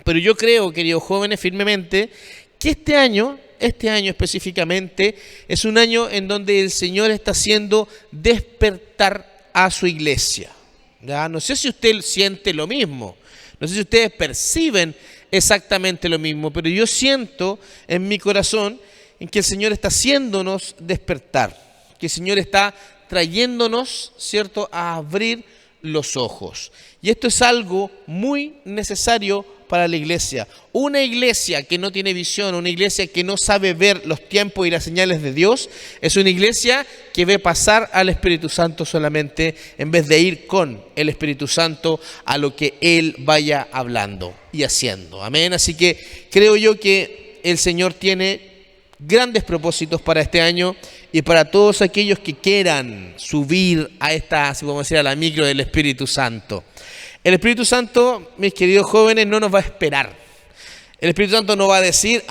Pero yo creo, queridos jóvenes, firmemente, que este año específicamente, es un año en donde el Señor está haciendo despertar a su iglesia. ¿Ya? No sé si usted siente lo mismo, no sé si ustedes perciben exactamente lo mismo, pero yo siento en mi corazón en que el Señor está haciéndonos despertar, que el Señor está trayéndonos, ¿cierto?, a abrir los ojos. Y esto es algo muy necesario para la iglesia. Una iglesia que no tiene visión, una iglesia que no sabe ver los tiempos y las señales de Dios, es una iglesia que ve pasar al Espíritu Santo solamente, en vez de ir con el Espíritu Santo a lo que Él vaya hablando y haciendo. Amén. Así que creo yo que el Señor tiene grandes propósitos para este año y para todos aquellos que quieran subir a esta, si podemos decir, a la micro del Espíritu Santo. El Espíritu Santo, mis queridos jóvenes, no nos va a esperar. El Espíritu Santo no va a decir,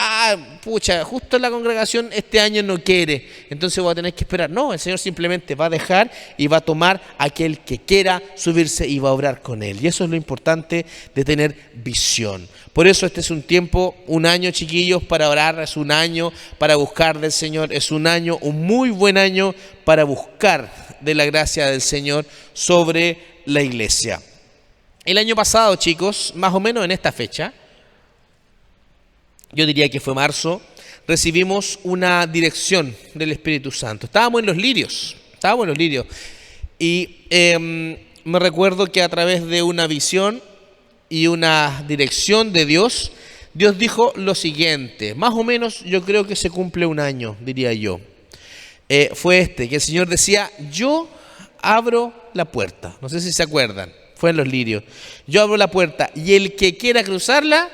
pucha, justo la congregación este año no quiere, entonces voy a tener que esperar. No, el Señor simplemente va a dejar y va a tomar a aquel que quiera subirse y va a obrar con él. Y eso es lo importante de tener visión. Por eso este es un tiempo, un año, chiquillos, para orar, es un año para buscar del Señor, es un año, un muy buen año para buscar de la gracia del Señor sobre la iglesia. El año pasado, chicos, más o menos en esta fecha, yo diría que fue marzo, recibimos una dirección del Espíritu Santo. Estábamos en los lirios. Y me recuerdo que a través de una visión y una dirección de Dios, Dios dijo lo siguiente. Más o menos yo creo que se cumple un año, diría yo. Fue que el Señor decía, yo abro la puerta. No sé si se acuerdan, fue en los lirios. Yo abro la puerta y el que quiera cruzarla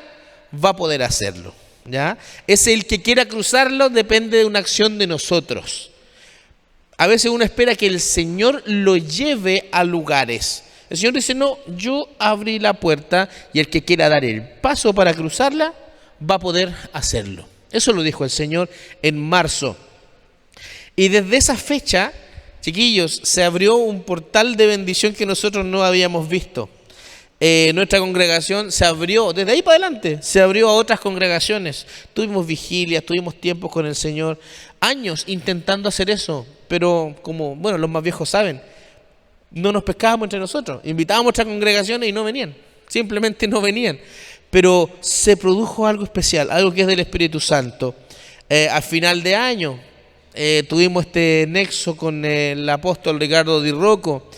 va a poder hacerlo. ¿Ya? Es el que quiera cruzarlo, depende de una acción de nosotros. A veces uno espera que el Señor lo lleve a lugares. El Señor dice, no, yo abrí la puerta y el que quiera dar el paso para cruzarla va a poder hacerlo. Eso lo dijo el Señor en marzo. Y desde esa fecha, chiquillos, se abrió un portal de bendición que nosotros no habíamos visto. Nuestra congregación se abrió, desde ahí para adelante, se abrió a otras congregaciones. Tuvimos vigilias, tuvimos tiempos con el Señor, años intentando hacer eso, pero como, bueno, los más viejos saben, no nos pescábamos entre nosotros. Invitábamos a otras congregaciones y no venían, simplemente no venían. Pero se produjo algo especial, algo que es del Espíritu Santo. A final de año tuvimos este nexo con el apóstol Ricardo Di Rocco,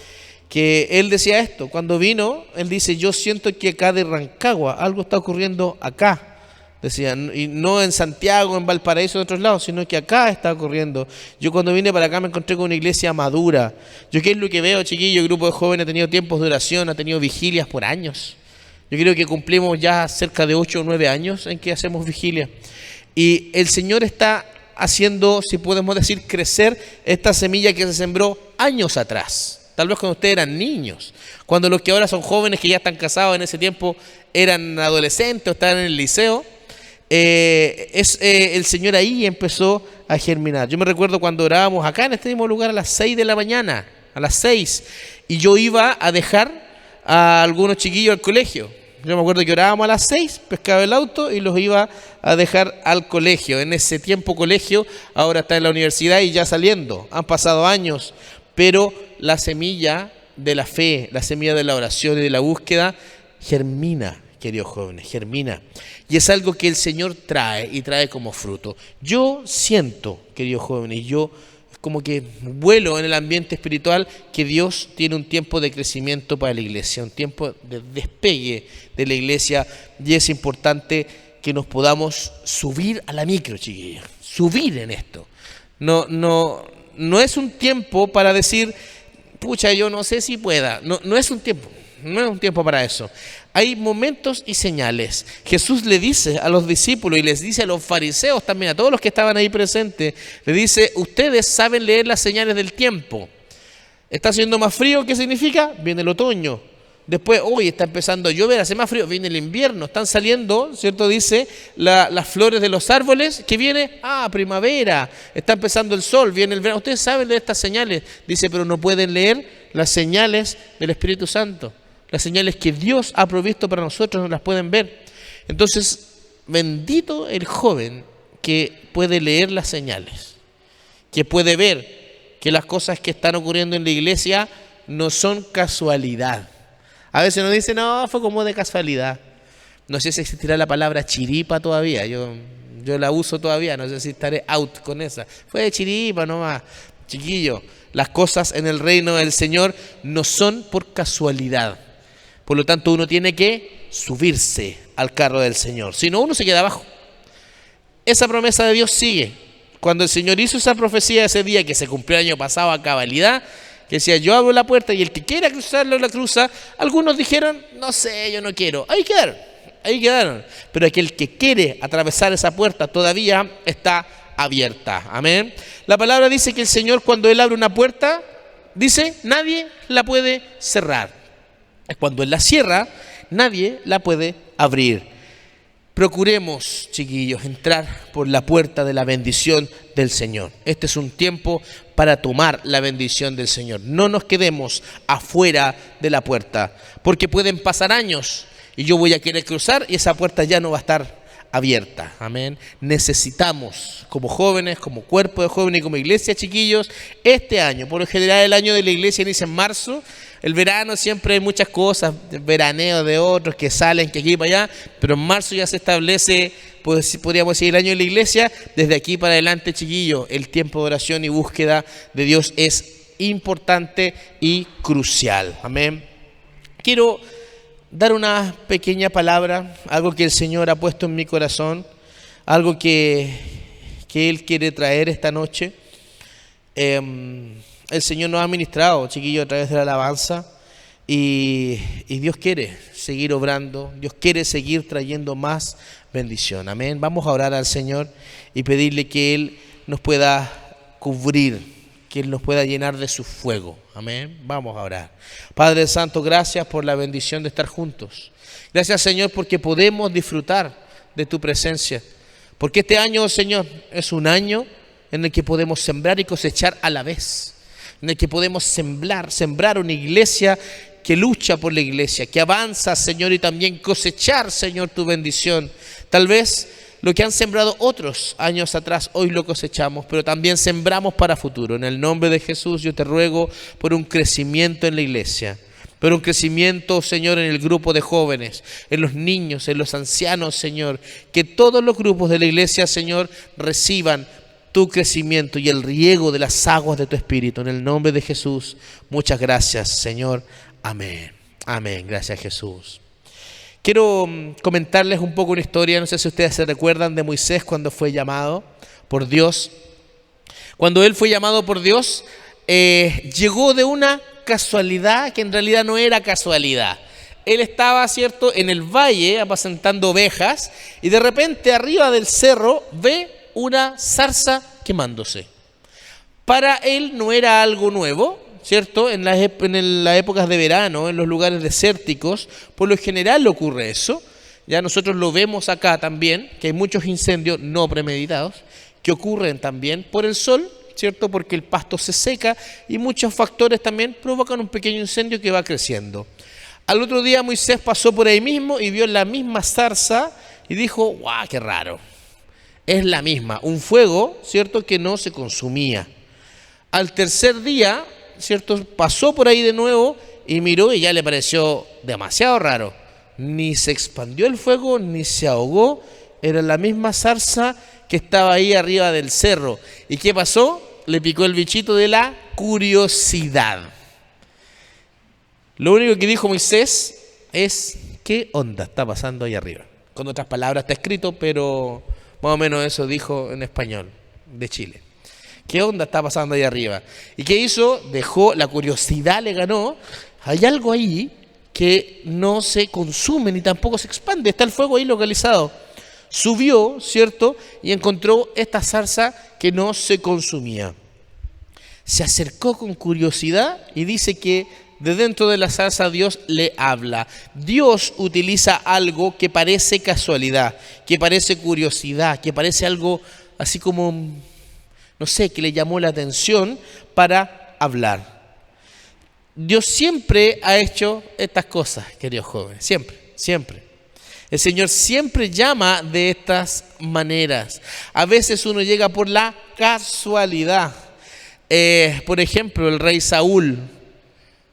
que él decía esto, cuando vino, él dice, yo siento que acá de Rancagua, algo está ocurriendo acá, decía, y no en Santiago, en Valparaíso, en otros lados, sino que acá está ocurriendo. Yo cuando vine para acá me encontré con una iglesia madura. Yo qué es lo que veo, chiquillo, el grupo de jóvenes ha tenido tiempos de oración, ha tenido vigilias por años. Yo creo que cumplimos ya cerca de 8 o 9 años en que hacemos vigilia. Y el Señor está haciendo, si podemos decir, crecer esta semilla que se sembró años atrás. Tal vez cuando ustedes eran niños, cuando los que ahora son jóvenes que ya están casados en ese tiempo eran adolescentes o estaban en el liceo, el Señor ahí empezó a germinar. Yo me recuerdo cuando orábamos acá en este mismo lugar a las 6 de la mañana, a las 6, y yo iba a dejar a algunos chiquillos al colegio. Yo me acuerdo que orábamos a las 6, pescaba el auto y los iba a dejar al colegio. En ese tiempo colegio, ahora está en la universidad y ya saliendo. Han pasado años, pero la semilla de la fe, la semilla de la oración y de la búsqueda germina, queridos jóvenes, germina. Y es algo que el Señor trae y trae como fruto. Yo siento, queridos jóvenes, yo como que vuelo en el ambiente espiritual que Dios tiene un tiempo de crecimiento para la iglesia, un tiempo de despegue de la iglesia, y es importante que nos podamos subir a la micro, chiquillos, subir en esto. No es un tiempo para decir, pucha, yo no sé si pueda. No es un tiempo para eso. Hay momentos y señales. Jesús le dice a los discípulos y les dice a los fariseos también, a todos los que estaban ahí presentes, le dice, ustedes saben leer las señales del tiempo. Está haciendo más frío, ¿qué significa? Viene el otoño. Después, hoy está empezando a llover, hace más frío, viene el invierno, están saliendo, ¿cierto? Dice, las flores de los árboles, ¿qué viene? Primavera, está empezando el sol, viene el verano. Ustedes saben leer estas señales, dice, pero no pueden leer las señales del Espíritu Santo. Las señales que Dios ha provisto para nosotros no las pueden ver. Entonces, bendito el joven que puede leer las señales, que puede ver que las cosas que están ocurriendo en la iglesia no son casualidad. A veces nos dicen, no, fue como de casualidad. No sé si existirá la palabra chiripa todavía, yo la uso todavía, no sé si estaré out con esa. Fue de chiripa nomás. Chiquillo, las cosas en el reino del Señor no son por casualidad. Por lo tanto, uno tiene que subirse al carro del Señor, si no, uno se queda abajo. Esa promesa de Dios sigue. Cuando el Señor hizo esa profecía ese día que se cumplió el año pasado a cabalidad, que decía, yo abro la puerta y el que quiera cruzarlo la cruza, algunos dijeron, no sé, yo no quiero. Ahí quedaron. Pero aquel que quiere atravesar esa puerta todavía está abierta. Amén. La palabra dice que el Señor, cuando Él abre una puerta, dice, nadie la puede cerrar. Cuando Él la cierra, nadie la puede abrir. Procuremos, chiquillos, entrar por la puerta de la bendición del Señor. Este es un tiempo para tomar la bendición del Señor. No nos quedemos afuera de la puerta, porque pueden pasar años y yo voy a querer cruzar y esa puerta ya no va a estar abierta. Amén. Necesitamos, como jóvenes, como cuerpo de jóvenes y como iglesia, chiquillos, este año, por lo general el año de la iglesia inicia en marzo. El verano siempre hay muchas cosas, veraneo de otros que salen, que aquí y para allá, pero en marzo ya se establece, pues, podríamos decir, el año de la iglesia. Desde aquí para adelante, chiquillos, el tiempo de oración y búsqueda de Dios es importante y crucial. Amén. Quiero dar una pequeña palabra, algo que el Señor ha puesto en mi corazón, algo que Él quiere traer esta noche. El Señor nos ha ministrado, chiquillos, a través de la alabanza y Dios quiere seguir obrando, Dios quiere seguir trayendo más bendición. Amén. Vamos a orar al Señor y pedirle que Él nos pueda cubrir, que Él nos pueda llenar de su fuego. Amén. Vamos a orar. Padre Santo, gracias por la bendición de estar juntos. Gracias, Señor, porque podemos disfrutar de tu presencia. Porque este año, Señor, es un año en el que podemos sembrar y cosechar a la vez. En el que podemos sembrar una iglesia que lucha por la iglesia, que avanza, Señor, y también cosechar, Señor, tu bendición. Tal vez lo que han sembrado otros años atrás, hoy lo cosechamos, pero también sembramos para futuro. En el nombre de Jesús yo te ruego por un crecimiento en la iglesia, por un crecimiento, Señor, en el grupo de jóvenes, en los niños, en los ancianos, Señor. Que todos los grupos de la iglesia, Señor, reciban tu crecimiento y el riego de las aguas de tu Espíritu. En el nombre de Jesús, muchas gracias, Señor. Amén. Amén. Gracias, Jesús. Quiero comentarles un poco una historia, no sé si ustedes se recuerdan de Moisés cuando fue llamado por Dios. Cuando él fue llamado por Dios, llegó de una casualidad que en realidad no era casualidad. Él estaba, ¿cierto?, en el valle apacentando ovejas y de repente arriba del cerro ve una zarza quemándose. Para él no era algo nuevo, ¿cierto? En las épocas de verano, en los lugares desérticos, por lo general ocurre eso. Ya nosotros lo vemos acá también, que hay muchos incendios no premeditados, que ocurren también por el sol, ¿cierto? Porque el pasto se seca y muchos factores también provocan un pequeño incendio que va creciendo. Al otro día Moisés pasó por ahí mismo y vio la misma zarza y dijo, ¡guau, qué raro! Es la misma, un fuego, ¿cierto?, que no se consumía. Al tercer día, ¿cierto?, pasó por ahí de nuevo y miró y ya le pareció demasiado raro. Ni se expandió el fuego, ni se ahogó. Era la misma zarza que estaba ahí arriba del cerro. ¿Y qué pasó? Le picó el bichito de la curiosidad. Lo único que dijo Moisés es, ¿qué onda está pasando ahí arriba? Con otras palabras está escrito, pero más o menos eso dijo en español de Chile. ¿Qué onda está pasando ahí arriba? ¿Y qué hizo? Dejó, la curiosidad le ganó. Hay algo ahí que no se consume ni tampoco se expande. Está el fuego ahí localizado. Subió, ¿cierto? Y encontró esta zarza que no se consumía. Se acercó con curiosidad y dice que de dentro de la zarza Dios le habla. Dios utiliza algo que parece casualidad, que parece curiosidad, que parece algo así como, no sé, que le llamó la atención para hablar. Dios siempre ha hecho estas cosas, queridos jóvenes, siempre. El Señor siempre llama de estas maneras. A veces uno llega por la casualidad. Por ejemplo, el rey Saúl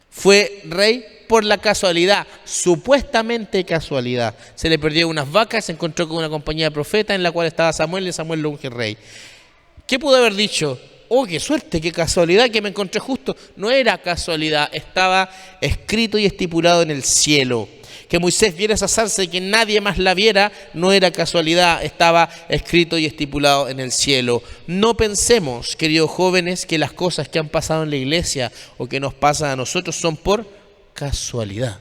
fue rey por la casualidad, supuestamente casualidad. Se le perdió unas vacas, se encontró con una compañía de profetas en la cual estaba Samuel y Samuel lo unge rey. ¿Qué pudo haber dicho? Oh, qué suerte, qué casualidad que me encontré justo. No era casualidad, estaba escrito y estipulado en el cielo. Que Moisés viera esa zarza y que nadie más la viera, no era casualidad, estaba escrito y estipulado en el cielo. No pensemos, queridos jóvenes, que las cosas que han pasado en la iglesia o que nos pasan a nosotros son por casualidad,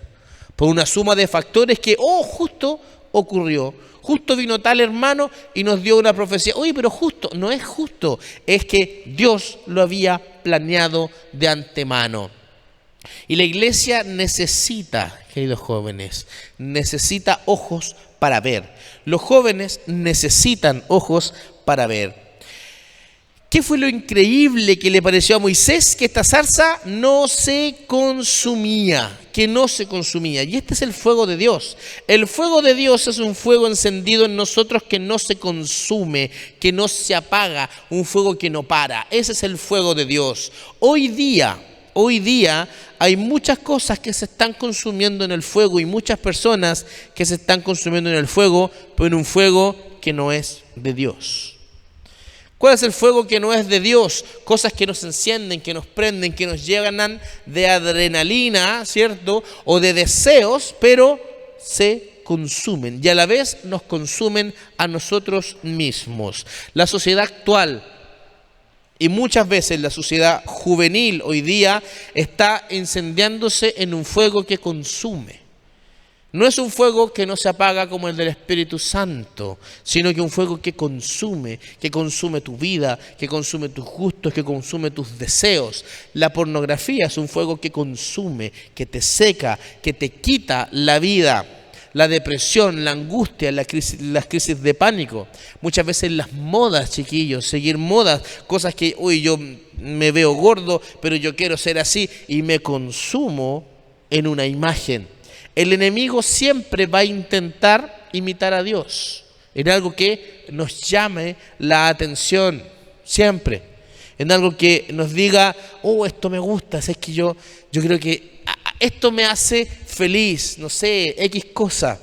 por una suma de factores que, justo ocurrió. Justo vino tal hermano y nos dio una profecía. Oye, pero justo, no es justo, es que Dios lo había planeado de antemano. Y la iglesia necesita, queridos jóvenes, necesita ojos para ver. Los jóvenes necesitan ojos para ver. ¿Qué fue lo increíble que le pareció a Moisés? Que esta zarza no se consumía, que no se consumía. Y este es el fuego de Dios. El fuego de Dios es un fuego encendido en nosotros que no se consume, que no se apaga, un fuego que no para. Ese es el fuego de Dios. Hoy día hay muchas cosas que se están consumiendo en el fuego y muchas personas que se están consumiendo en el fuego, pero en un fuego que no es de Dios. ¿Cuál es el fuego que no es de Dios? Cosas que nos encienden, que nos prenden, que nos llenan de adrenalina, ¿cierto? O de deseos, pero se consumen y a la vez nos consumen a nosotros mismos. La sociedad actual y muchas veces la sociedad juvenil hoy día está incendiándose en un fuego que consume. No es un fuego que no se apaga como el del Espíritu Santo, sino que un fuego que consume tu vida, que consume tus gustos, que consume tus deseos. La pornografía es un fuego que consume, que te seca, que te quita la vida. La depresión, la angustia, las crisis de pánico. Muchas veces las modas, chiquillos, seguir modas, cosas que, yo me veo gordo, pero yo quiero ser así y me consumo en una imagen. El enemigo siempre va a intentar imitar a Dios en algo que nos llame la atención, siempre. En algo que nos diga, esto me gusta, es que yo creo que esto me hace feliz, no sé, X cosa.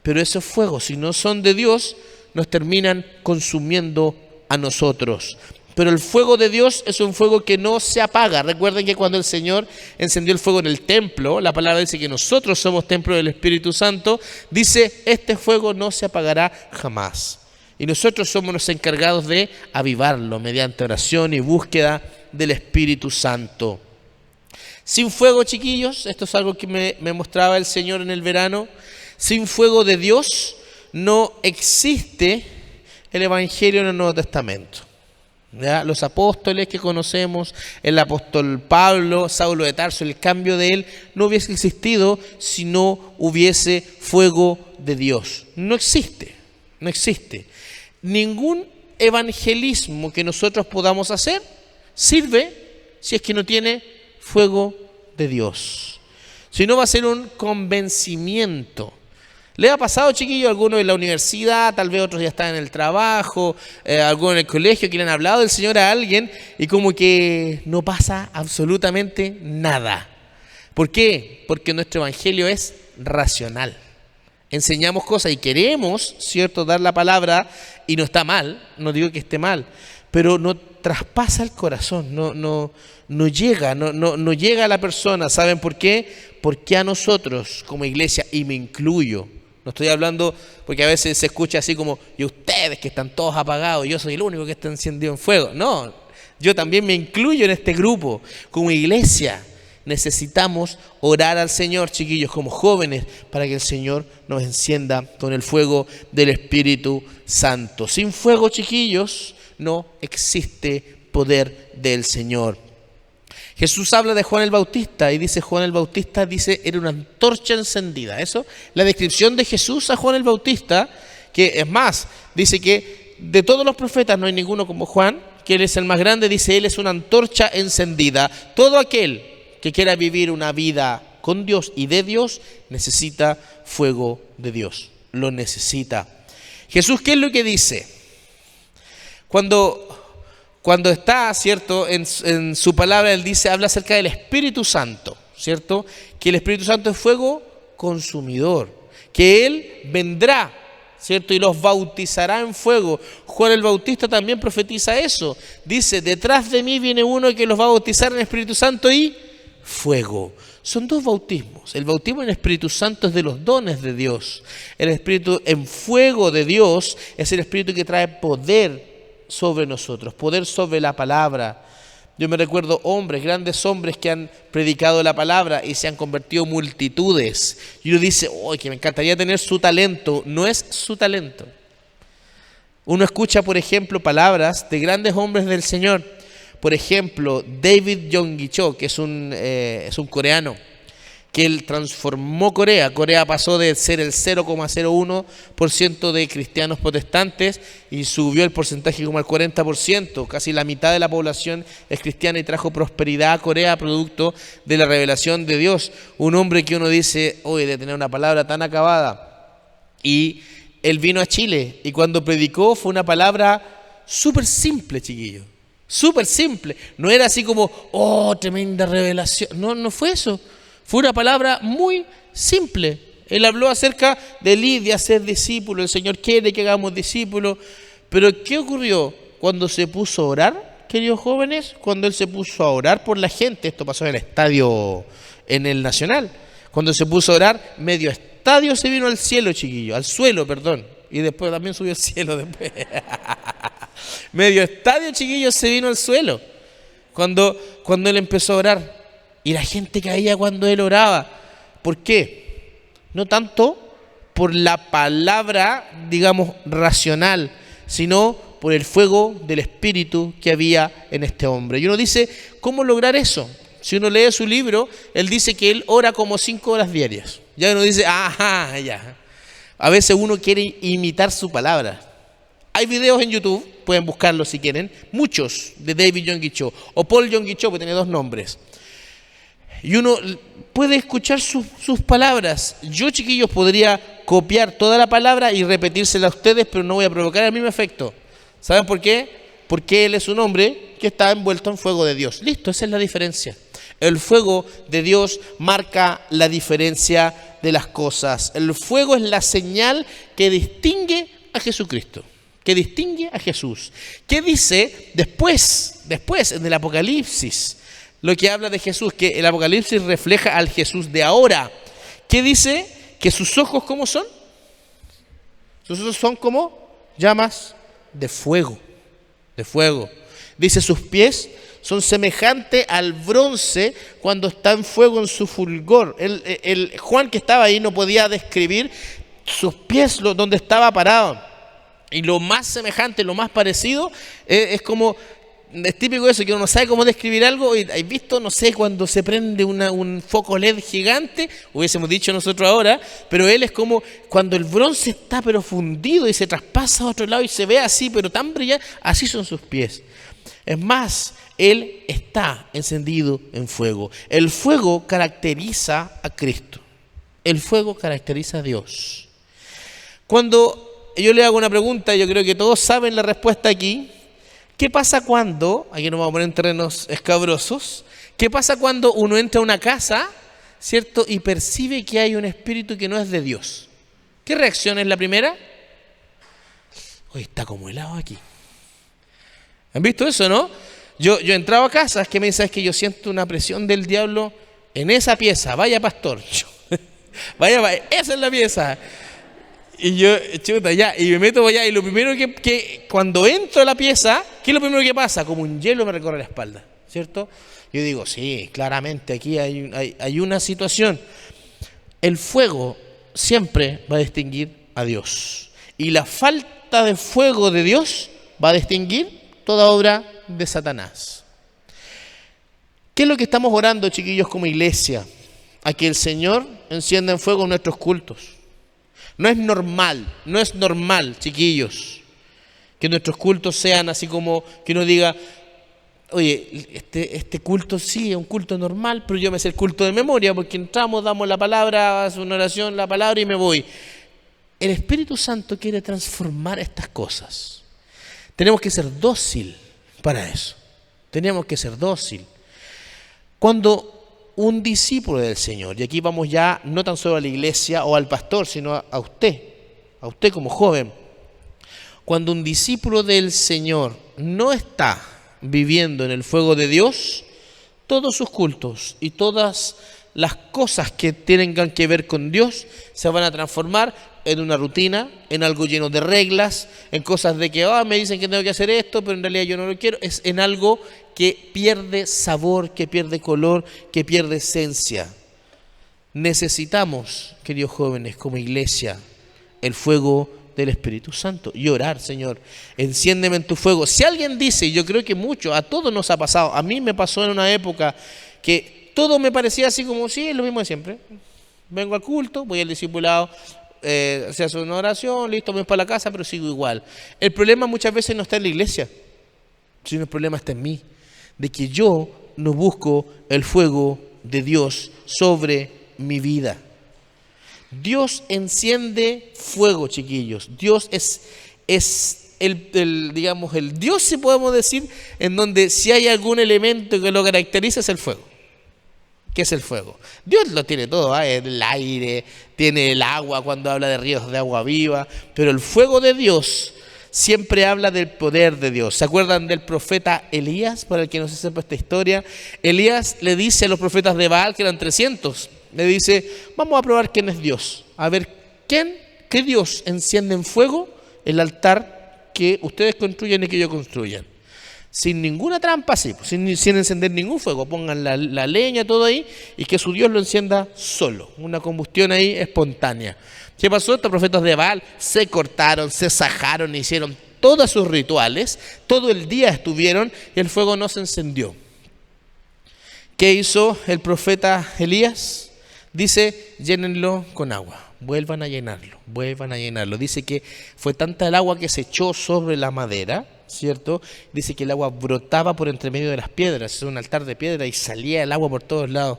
Pero esos fuegos, si no son de Dios, nos terminan consumiendo a nosotros. Pero el fuego de Dios es un fuego que no se apaga. Recuerden que cuando el Señor encendió el fuego en el templo, la palabra dice que nosotros somos templo del Espíritu Santo, dice, este fuego no se apagará jamás. Y nosotros somos los encargados de avivarlo mediante oración y búsqueda del Espíritu Santo. Sin fuego, chiquillos, esto es algo que me mostraba el Señor en el verano, sin fuego de Dios no existe el Evangelio en el Nuevo Testamento. ¿Ya? Los apóstoles que conocemos, el apóstol Pablo, Saulo de Tarso, el cambio de él no hubiese existido si no hubiese fuego de Dios. No existe. Ningún evangelismo que nosotros podamos hacer sirve si es que no tiene fuego de Dios. Si no, va a ser un convencimiento. ¿Le ha pasado, chiquillos, algunos en la universidad, tal vez otros ya están en el trabajo, algunos en el colegio, que le han hablado del Señor a alguien y como que no pasa absolutamente nada? ¿Por qué? Porque nuestro evangelio es racional. Enseñamos cosas y queremos, ¿cierto?, dar la palabra y no está mal, no digo que esté mal, pero no traspasa el corazón, no llega a la persona. ¿Saben por qué? Porque a nosotros como iglesia, y me incluyo, no estoy hablando porque a veces se escucha así como, y ustedes que están todos apagados, yo soy el único que está encendido en fuego. No, yo también me incluyo en este grupo. Como iglesia necesitamos orar al Señor, chiquillos, como jóvenes, para que el Señor nos encienda con el fuego del Espíritu Santo. Sin fuego, chiquillos, no existe poder del Señor. Jesús habla de Juan el Bautista y dice, Juan el Bautista era una antorcha encendida. Eso, la descripción de Jesús a Juan el Bautista, que es más, dice que de todos los profetas no hay ninguno como Juan, que él es el más grande, dice, él es una antorcha encendida. Todo aquel que quiera vivir una vida con Dios y de Dios necesita fuego de Dios. lo necesita. Jesús, ¿qué es lo que dice? Cuando está, ¿cierto? En su palabra, Él dice, habla acerca del Espíritu Santo, ¿cierto? Que el Espíritu Santo es fuego consumidor, que Él vendrá, ¿cierto? Y los bautizará en fuego. Juan el Bautista también profetiza eso. Dice, detrás de mí viene uno que los va a bautizar en Espíritu Santo y fuego. Son dos bautismos. El bautismo en el Espíritu Santo es de los dones de Dios. El Espíritu en fuego de Dios es el Espíritu que trae poder sobre nosotros, poder sobre la palabra. Yo me recuerdo hombres, grandes hombres que han predicado la palabra y se han convertido en multitudes. Y uno dice, ¡oh, que me encantaría tener su talento! No es su talento. Uno escucha, por ejemplo, palabras de grandes hombres del Señor. Por ejemplo, David Yonggi Cho, que es un coreano, que él transformó Corea. Corea pasó de ser el 0,01% de cristianos protestantes y subió el porcentaje como al 40%. Casi la mitad de la población es cristiana y trajo prosperidad a Corea producto de la revelación de Dios. Un hombre que uno dice, oye, de tener una palabra tan acabada. Y él vino a Chile y cuando predicó fue una palabra súper simple, chiquillo. Súper simple. No era así como, oh, tremenda revelación. No, no fue eso. Fue una palabra muy simple. Él habló acerca del ir de hacer discípulos. El Señor quiere que hagamos discípulos. Pero ¿qué ocurrió cuando se puso a orar, queridos jóvenes? Cuando él se puso a orar por la gente. Esto pasó en el estadio, en el Nacional. Cuando se puso a orar, medio estadio se vino al cielo, chiquillo. Al suelo, perdón. Y después también subió al cielo después. Medio estadio, chiquillo, se vino al suelo. Cuando él empezó a orar. Y la gente caía cuando él oraba. ¿Por qué? No tanto por la palabra, digamos, racional, sino por el fuego del Espíritu que había en este hombre. Y uno dice, ¿cómo lograr eso? Si uno lee su libro, él dice que él ora como 5 horas diarias. Ya uno dice, ajá, ya. A veces uno quiere imitar su palabra. Hay videos en YouTube, pueden buscarlos si quieren, muchos de David Yonggi Cho, o Paul Yonggi Cho, que tiene 2 nombres. Y uno puede escuchar sus palabras. Yo, chiquillos, podría copiar toda la palabra y repetírsela a ustedes, pero no voy a provocar el mismo efecto. ¿Saben por qué? Porque él es un hombre que está envuelto en fuego de Dios. Listo, esa es la diferencia. El fuego de Dios marca la diferencia de las cosas. El fuego es la señal que distingue a Jesucristo, que distingue a Jesús. ¿Qué dice después en el Apocalipsis? Lo que habla de Jesús, que el Apocalipsis refleja al Jesús de ahora. ¿Qué dice? Que sus ojos, ¿cómo son? Sus ojos son como llamas de fuego. De fuego. Dice, sus pies son semejantes al bronce cuando está en fuego en su fulgor. El Juan que estaba ahí no podía describir sus pies donde estaba parado. Y lo más semejante, lo más parecido, es como... Es típico eso, que uno no sabe cómo describir algo. Y ¿has visto? No sé, cuando se prende un foco LED gigante, hubiésemos dicho nosotros ahora, pero él es como cuando el bronce está pero fundido y se traspasa a otro lado y se ve así, pero tan brillante, así son sus pies. Es más, él está encendido en fuego. El fuego caracteriza a Cristo. El fuego caracteriza a Dios. Cuando yo le hago una pregunta, yo creo que todos saben la respuesta aquí. ¿Qué pasa cuando, aquí nos vamos a poner en terrenos escabrosos, qué pasa cuando uno entra a una casa, ¿cierto? Y percibe que hay un espíritu que no es de Dios? ¿Qué reacción es la primera? Hoy está como helado aquí. ¿Han visto eso, no? Yo he entrado a casas que me dicen, es que yo siento una presión del diablo en esa pieza. Vaya, pastor. Vaya, esa es la pieza. Y yo, chuta, ya, y me meto allá, y lo primero que cuando entro a la pieza, ¿qué es lo primero que pasa? Como un hielo me recorre la espalda, ¿cierto? Yo digo, sí, claramente aquí hay una situación. El fuego siempre va a distinguir a Dios. Y la falta de fuego de Dios va a distinguir toda obra de Satanás. ¿Qué es lo que estamos orando, chiquillos, como iglesia? A que el Señor encienda en fuego nuestros cultos. No es normal, chiquillos, que nuestros cultos sean así como que uno diga, oye, este culto sí es un culto normal, pero yo me sé el culto de memoria, porque entramos, damos la palabra, hace una oración, la palabra y me voy. el Espíritu Santo quiere transformar estas cosas. Tenemos que ser dócil para eso. Tenemos que ser dócil. Cuando un discípulo del Señor, y aquí vamos ya no tan solo a la iglesia o al pastor, sino a usted como joven, cuando un discípulo del Señor no está viviendo en el fuego de Dios, todos sus cultos y todas las cosas que tengan que ver con Dios se van a transformar en una rutina, en algo lleno de reglas, en cosas de que me dicen que tengo que hacer esto, pero en realidad yo no lo quiero. Es en algo que pierde sabor, que pierde color, que pierde esencia. Necesitamos, queridos jóvenes, como iglesia, el fuego del Espíritu Santo y orar: Señor, enciéndeme en tu fuego. Si alguien dice, y yo creo que mucho, a todos nos ha pasado, a mí me pasó en una época que todo me parecía así como, sí, es lo mismo de siempre. Vengo al culto, voy al discipulado, se hace una oración, listo, voy para la casa, pero sigo igual. El problema muchas veces no está en la iglesia, sino el problema está en mí, de que yo no busco el fuego de Dios sobre mi vida. Dios enciende fuego, chiquillos. Dios es el Dios, si podemos decir, en donde si hay algún elemento que lo caracteriza es el fuego. ¿Qué es el fuego? Dios lo tiene todo, el aire, tiene el agua cuando habla de ríos de agua viva, pero el fuego de Dios siempre habla del poder de Dios. ¿Se acuerdan del profeta Elías? Para el que no se sepa esta historia, Elías le dice a los profetas de Baal, que eran 300, le dice: vamos a probar quién es Dios, a ver qué Dios enciende en fuego el altar que ustedes construyen y que ellos construyan. Sin ninguna trampa, sí, sin encender ningún fuego, pongan la leña, todo ahí, y que su Dios lo encienda solo, una combustión ahí espontánea. ¿Qué pasó? Estos profetas de Baal se cortaron, se sajaron, hicieron todos sus rituales, todo el día estuvieron y el fuego no se encendió. ¿Qué hizo el profeta Elías? Dice: llénenlo con agua, vuelvan a llenarlo. Dice que fue tanta el agua que se echó sobre la madera, ¿cierto? Dice que el agua brotaba por entre medio de las piedras, es un altar de piedra, y salía el agua por todos lados.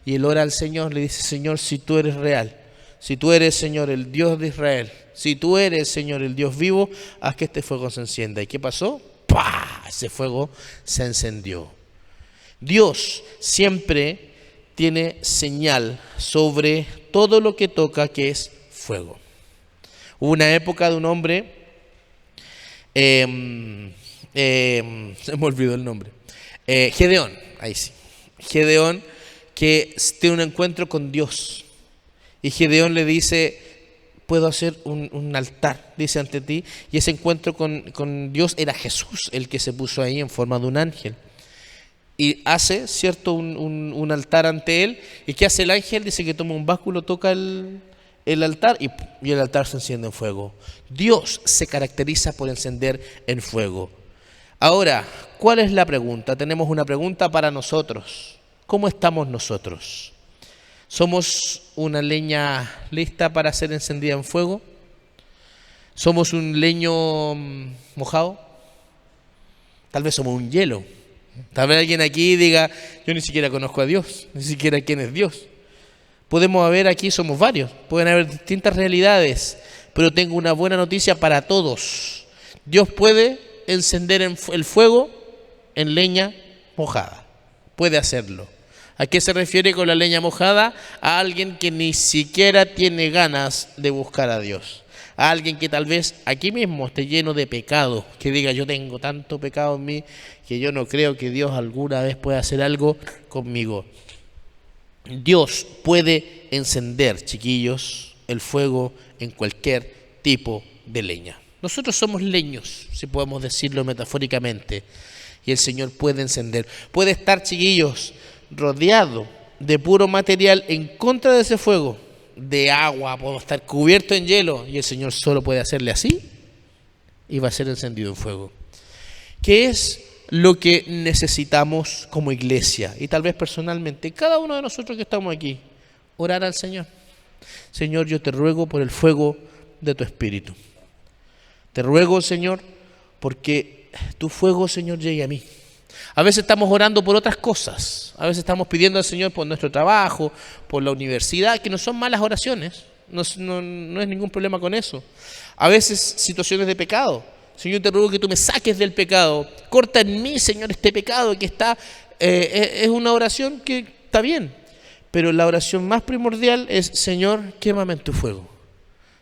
Y él ora al Señor, le dice: Señor, si tú eres real, si tú eres, Señor, el Dios de Israel, si tú eres, Señor, el Dios vivo, haz que este fuego se encienda. ¿Y qué pasó? ¡Pah! Ese fuego se encendió. Dios siempre tiene señal sobre todo lo que toca, que es fuego. Hubo una época de un hombre, se me olvidó el nombre, Gedeón, ahí sí, Gedeón, que tiene un encuentro con Dios, y Gedeón le dice: puedo hacer un altar, dice, ante ti, y ese encuentro con Dios era Jesús, el que se puso ahí en forma de un ángel. Y hace, ¿cierto?, un altar ante él. ¿Y qué hace el ángel? Dice que toma un báculo, toca el altar y el altar se enciende en fuego. Dios se caracteriza por encender en fuego. Ahora, ¿cuál es la pregunta? Tenemos una pregunta para nosotros. ¿Cómo estamos nosotros? ¿Somos una leña lista para ser encendida en fuego? ¿Somos un leño mojado? Tal vez somos un hielo. Tal vez alguien aquí diga: yo ni siquiera conozco a Dios, ni siquiera quién es Dios. Podemos haber aquí, somos varios, pueden haber distintas realidades, pero tengo una buena noticia para todos. Dios puede encender el fuego en leña mojada, puede hacerlo. ¿A qué se refiere con la leña mojada? A alguien que ni siquiera tiene ganas de buscar a Dios. A alguien que tal vez aquí mismo esté lleno de pecado, que diga: yo tengo tanto pecado en mí que yo no creo que Dios alguna vez pueda hacer algo conmigo. Dios puede encender, chiquillos, el fuego en cualquier tipo de leña. Nosotros somos leños, si podemos decirlo metafóricamente, y el Señor puede encender. Puede estar, chiquillos, rodeado de puro material en contra de ese fuego, de agua, podemos estar cubierto en hielo, y el Señor solo puede hacerle así y va a ser encendido en fuego. ¿Qué es lo que necesitamos como iglesia? Y tal vez personalmente, cada uno de nosotros que estamos aquí, orar al Señor. Señor, yo te ruego por el fuego de tu Espíritu. Te ruego, Señor, porque tu fuego, Señor, llegue a mí. A veces estamos orando por otras cosas. A veces estamos pidiendo al Señor por nuestro trabajo, por la universidad, que no son malas oraciones. No es ningún problema con eso. A veces situaciones de pecado. Señor, te ruego que tú me saques del pecado. Corta en mí, Señor, este pecado que está... es una oración que está bien. Pero la oración más primordial es, Señor, quémame en tu fuego.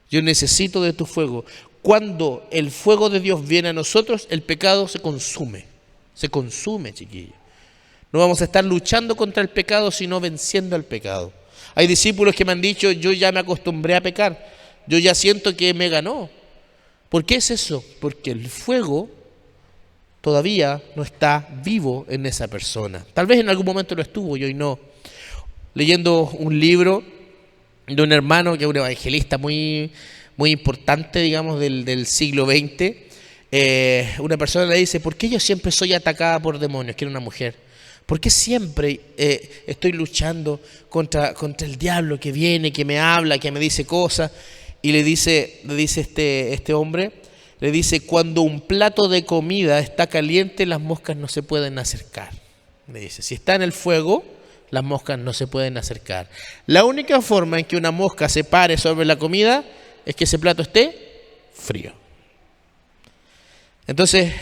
Yo necesito de tu fuego. Cuando el fuego de Dios viene a nosotros, el pecado se consume. Se consume, chiquillos. No vamos a estar luchando contra el pecado, sino venciendo al pecado. Hay discípulos que me han dicho, yo ya me acostumbré a pecar. Yo ya siento que me ganó. ¿Por qué es eso? Porque el fuego todavía no está vivo en esa persona. Tal vez en algún momento lo estuvo y hoy no. Leyendo un libro de un hermano que es un evangelista muy importante, digamos, del siglo XX, una persona le dice, ¿por qué yo siempre soy atacada por demonios? Que era una mujer. ¿Por qué siempre estoy luchando contra el diablo que viene, que me habla, que me dice cosas? Y le dice este hombre, le dice, cuando un plato de comida está caliente, las moscas no se pueden acercar. Le dice, si está en el fuego, las moscas no se pueden acercar. La única forma en que una mosca se pare sobre la comida es que ese plato esté frío. Entonces,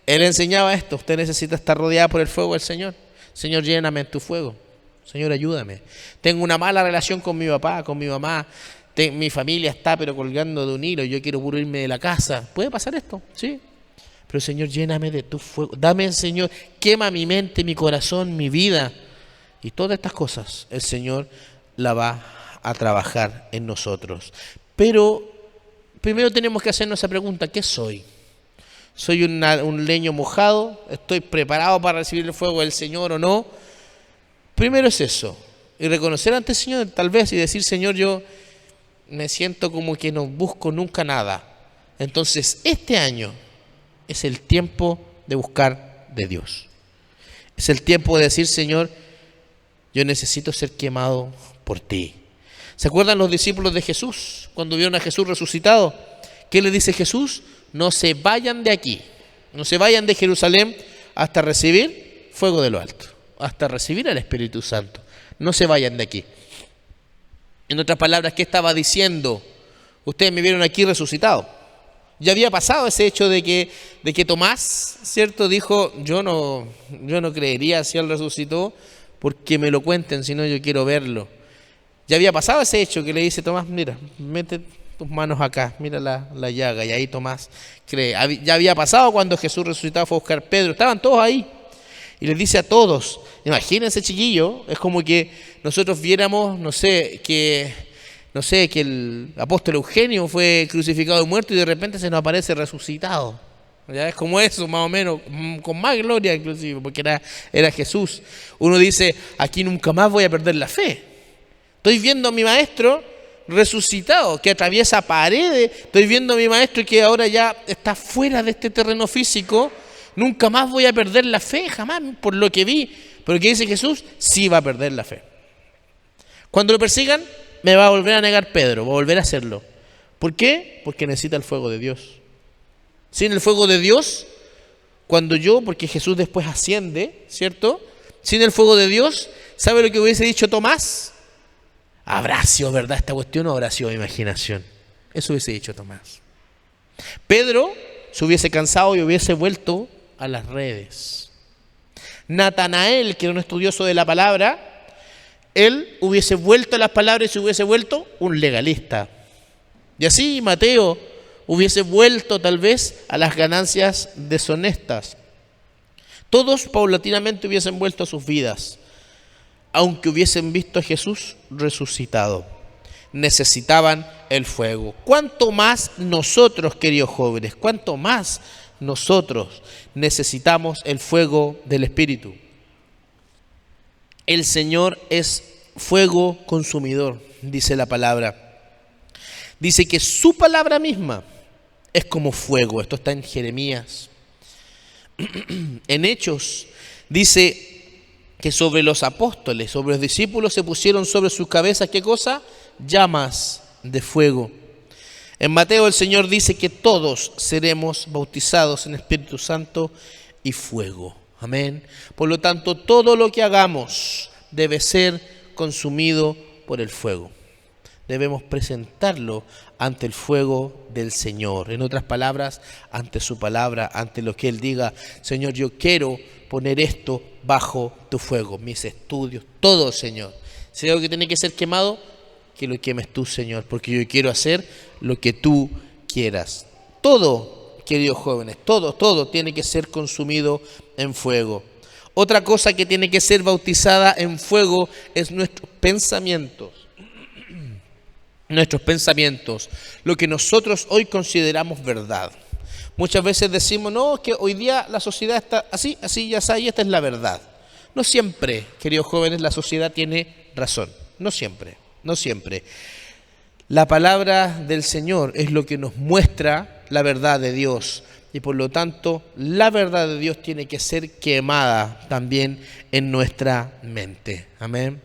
él enseñaba esto, usted necesita estar rodeada por el fuego del Señor. Señor, lléname en tu fuego. Señor, ayúdame. Tengo una mala relación con mi papá, con mi mamá. Mi familia está pero colgando de un hilo, yo quiero irme de la casa. ¿Puede pasar esto? Sí. Pero Señor, lléname de tu fuego. Dame, Señor, quema mi mente, mi corazón, mi vida. Y todas estas cosas el Señor la va a trabajar en nosotros. Pero primero tenemos que hacernos esa pregunta, ¿qué soy? ¿Soy un leño mojado? ¿Estoy preparado para recibir el fuego del Señor o no? Primero es eso. Y reconocer ante el Señor tal vez y decir, Señor, yo me siento como que no busco nunca nada. Entonces, este año es el tiempo de buscar de Dios. Es el tiempo de decir, Señor, yo necesito ser quemado por ti. ¿Se acuerdan los discípulos de Jesús? Cuando vieron a Jesús resucitado, ¿qué le dice Jesús? No se vayan de aquí, no se vayan de Jerusalén hasta recibir fuego de lo alto, hasta recibir al Espíritu Santo. No se vayan de aquí. En otras palabras, ¿qué estaba diciendo? Ustedes me vieron aquí resucitado. Ya había pasado ese hecho de que Tomás, ¿cierto? Dijo, yo no creería si él resucitó porque me lo cuenten, sino yo quiero verlo. Ya había pasado ese hecho que le dice Tomás, mira, mete tus manos acá, mira la llaga, y ahí Tomás cree. Ya había pasado cuando Jesús resucitado fue a buscar a Pedro, estaban todos ahí. Y les dice a todos, imagínense, chiquillo, es como que nosotros viéramos, no sé, que el apóstol Eugenio fue crucificado y muerto y de repente se nos aparece resucitado. ¿Ya? Es como eso, más o menos, con más gloria inclusive, porque era Jesús. Uno dice, aquí nunca más voy a perder la fe. Estoy viendo a mi maestro resucitado, que atraviesa paredes, estoy viendo a mi maestro que ahora ya está fuera de este terreno físico. Nunca más voy a perder la fe, jamás, por lo que vi. Pero ¿qué dice Jesús? Sí va a perder la fe. Cuando lo persigan, me va a volver a negar Pedro, va a volver a hacerlo. ¿Por qué? Porque necesita el fuego de Dios. Sin el fuego de Dios, porque Jesús después asciende, ¿cierto? Sin el fuego de Dios, ¿sabe lo que hubiese dicho Tomás? ¿Habrá sido verdad esta cuestión o habrá sido imaginación? Eso hubiese dicho Tomás. Pedro se hubiese cansado y hubiese vuelto a las redes. Natanael, que era un estudioso de la palabra, él hubiese vuelto a las palabras y se hubiese vuelto un legalista. Y así Mateo hubiese vuelto tal vez a las ganancias deshonestas. Todos paulatinamente hubiesen vuelto a sus vidas, aunque hubiesen visto a Jesús resucitado. Necesitaban el fuego. ¿Cuánto más nosotros, queridos jóvenes? ¿Cuánto más nosotros necesitamos el fuego del Espíritu? El Señor es fuego consumidor, dice la palabra. Dice que su palabra misma es como fuego. Esto está en Jeremías. En Hechos dice que sobre los apóstoles, sobre los discípulos se pusieron sobre sus cabezas, ¿qué cosa? Llamas de fuego. En Mateo el Señor dice que todos seremos bautizados en Espíritu Santo y fuego. Amén. Por lo tanto, todo lo que hagamos debe ser consumido por el fuego. debemos presentarlo ante el fuego del Señor. En otras palabras, ante su palabra, ante lo que Él diga. Señor, yo quiero poner esto bajo tu fuego, mis estudios, todo, Señor. Si hay algo que tiene que ser quemado, que lo quemes tú, Señor, porque yo quiero hacer lo que tú quieras. Todo, queridos jóvenes, todo tiene que ser consumido en fuego. Otra cosa que tiene que ser bautizada en fuego es nuestros pensamientos. Nuestros pensamientos, lo que nosotros hoy consideramos verdad. Muchas veces decimos, no, es que hoy día la sociedad está así, ya está, y esta es la verdad. No siempre, queridos jóvenes, la sociedad tiene razón. No siempre. La palabra del Señor es lo que nos muestra la verdad de Dios. Y por lo tanto, la verdad de Dios tiene que ser quemada también en nuestra mente. Amén.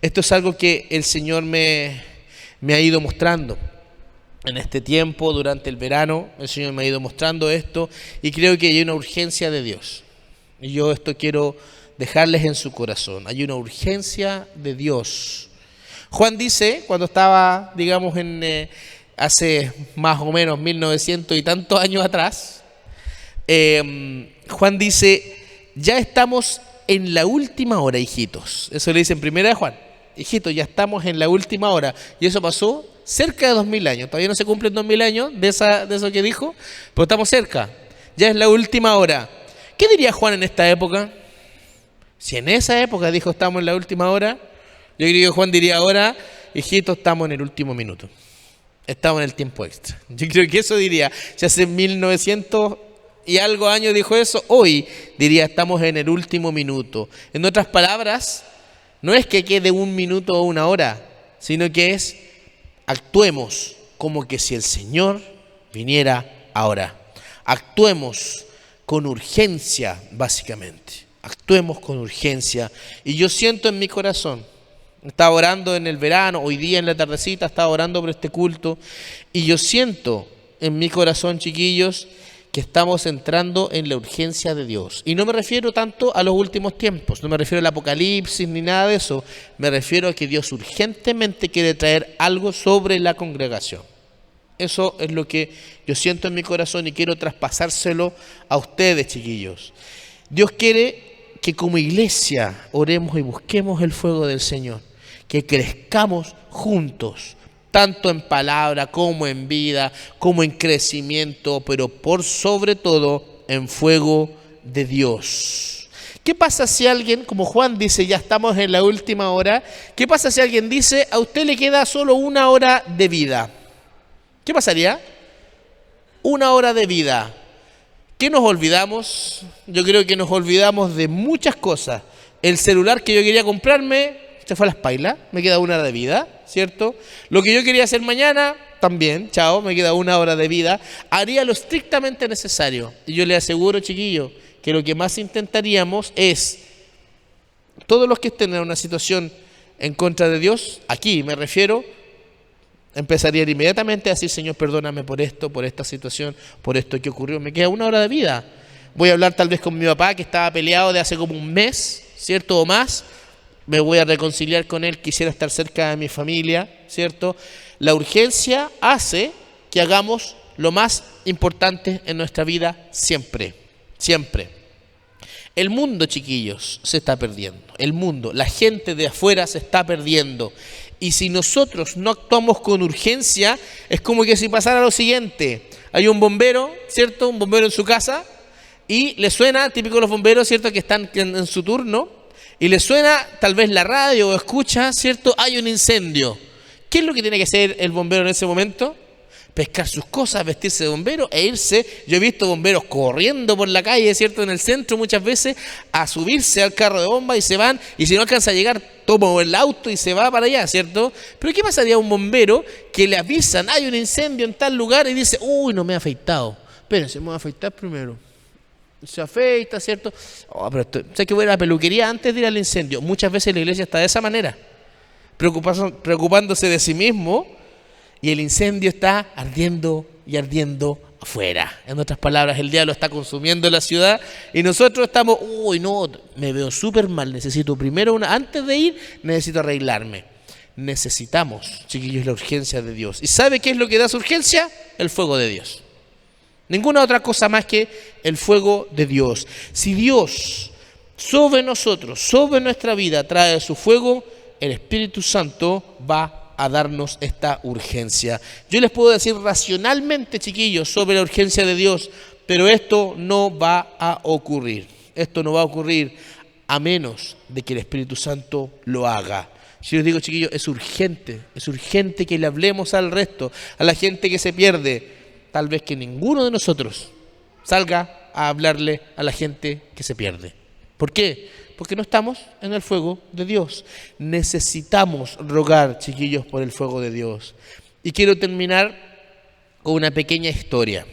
Esto es algo que el Señor me ha ido mostrando en este tiempo, durante el verano. El Señor me ha ido mostrando esto y creo que hay una urgencia de Dios. Y yo esto quiero dejarles en su corazón. Hay una urgencia de Dios. Juan dice, cuando estaba, digamos, hace más o menos 1900 y tantos años atrás, Juan dice, ya estamos en la última hora, hijitos. Eso le dice en primera de Juan. Hijitos, ya estamos en la última hora. Y eso pasó cerca de 2000 años. Todavía no se cumplen 2000 años de eso que dijo, pero estamos cerca. Ya es la última hora. ¿Qué diría Juan en esta época? Si en esa época dijo estamos en la última hora, yo creo que Juan diría ahora, hijitos, estamos en el último minuto. Estamos en el tiempo extra. Yo creo que eso diría. Si hace 1900 y algo años dijo eso, hoy diría estamos en el último minuto. En otras palabras, no es que quede un minuto o una hora, sino que es actuemos como que si el Señor viniera ahora. Actuemos con urgencia, básicamente. Actuemos con urgencia. Y yo siento en mi corazón, estaba orando en el verano, hoy día en la tardecita estaba orando por este culto, y yo siento en mi corazón, chiquillos, que estamos entrando en la urgencia de Dios. Y no me refiero tanto a los últimos tiempos, no me refiero al apocalipsis ni nada de eso, me refiero a que Dios urgentemente quiere traer algo sobre la congregación. Eso es lo que yo siento en mi corazón y quiero traspasárselo a ustedes, chiquillos. Dios quiere que como iglesia oremos y busquemos el fuego del Señor, que crezcamos juntos, tanto en palabra como en vida, como en crecimiento, pero por sobre todo en fuego de Dios. ¿Qué pasa si alguien, como Juan dice, ya estamos en la última hora? ¿Qué pasa si alguien dice, a usted le queda solo 1 hora de vida? ¿Qué pasaría? 1 hora de vida. ¿Qué nos olvidamos? Yo creo que nos olvidamos de muchas cosas. El celular que yo quería comprarme se fue a las pailas, me queda 1 hora de vida, ¿cierto? Lo que yo quería hacer mañana, también, chao, me queda 1 hora de vida. Haría lo estrictamente necesario. Y yo le aseguro, chiquillo, que lo que más intentaríamos es, todos los que estén en una situación en contra de Dios, aquí me refiero, empezarían inmediatamente a decir, Señor, perdóname por esto, por esta situación, por esto que ocurrió. Me queda 1 hora de vida. Voy a hablar tal vez con mi papá, que estaba peleado de hace como un mes, ¿cierto? O más. Me voy a reconciliar con él, quisiera estar cerca de mi familia, ¿cierto? La urgencia hace que hagamos lo más importante en nuestra vida siempre, siempre. El mundo, chiquillos, se está perdiendo. El mundo, la gente de afuera se está perdiendo. Y si nosotros no actuamos con urgencia, es como que si pasara lo siguiente. Hay un bombero, ¿cierto? Un bombero en su casa y le suena, típico de los bomberos, ¿cierto? Que están en su turno. Y le suena tal vez la radio o escucha, ¿cierto? Hay un incendio. ¿Qué es lo que tiene que hacer el bombero en ese momento? Pescar sus cosas, vestirse de bombero e irse. Yo he visto bomberos corriendo por la calle, ¿cierto? En el centro muchas veces, a subirse al carro de bomba y se van. Y si no alcanza a llegar, toma el auto y se va para allá, ¿cierto? Pero ¿qué pasaría a un bombero que le avisan, hay un incendio en tal lugar y dice, uy, no me he afeitado? Espérense, me voy a afeitar primero. Se afeita, ¿cierto? Oh, pero sé que voy a la peluquería antes de ir al incendio. Muchas veces la iglesia está de esa manera, preocupándose de sí mismo, y el incendio está ardiendo y ardiendo afuera. En otras palabras, el diablo está consumiendo la ciudad y nosotros estamos, uy, no, me veo súper mal, necesito primero antes de ir, necesito arreglarme. Necesitamos, chiquillos, la urgencia de Dios. ¿Y sabe qué es lo que da esa urgencia? El fuego de Dios. Ninguna otra cosa más que el fuego de Dios. Si Dios sobre nosotros, sobre nuestra vida, trae su fuego, el Espíritu Santo va a darnos esta urgencia. Yo les puedo decir racionalmente, chiquillos, sobre la urgencia de Dios, pero esto no va a ocurrir. Esto no va a ocurrir a menos de que el Espíritu Santo lo haga. Si les digo, chiquillos, es urgente que le hablemos al resto, a la gente que se pierde. Tal vez que ninguno de nosotros salga a hablarle a la gente que se pierde. ¿Por qué? Porque no estamos en el fuego de Dios. Necesitamos rogar, chiquillos, por el fuego de Dios. Y quiero terminar con una pequeña historia.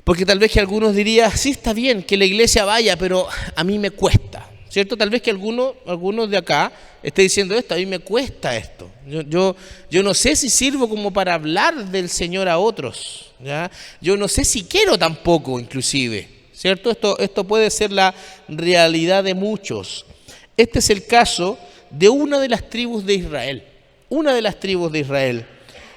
Porque tal vez que algunos dirían, sí, está bien que la iglesia vaya, pero a mí me cuesta. ¿Cierto? Tal vez que algunos de acá esté diciendo esto, a mí me cuesta esto. Yo no sé si sirvo como para hablar del Señor a otros, ¿ya? Yo no sé si quiero tampoco, inclusive, ¿cierto? Esto puede ser la realidad de muchos. Este es el caso de una de las tribus de Israel,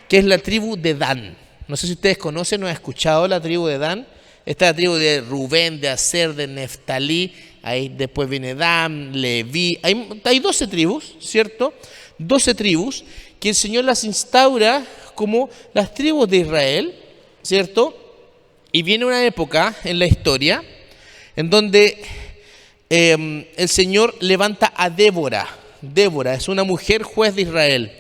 que es la tribu de Dan. No sé si ustedes conocen o han escuchado la tribu de Dan. Esta es la tribu de Rubén, de Aser, de Neftalí. Ahí después viene Dan, Leví. Hay 12 tribus, ¿cierto? 12 tribus que el Señor las instaura como las tribus de Israel, ¿cierto? Y viene una época en la historia en donde el Señor levanta a Débora. Débora es una mujer juez de Israel.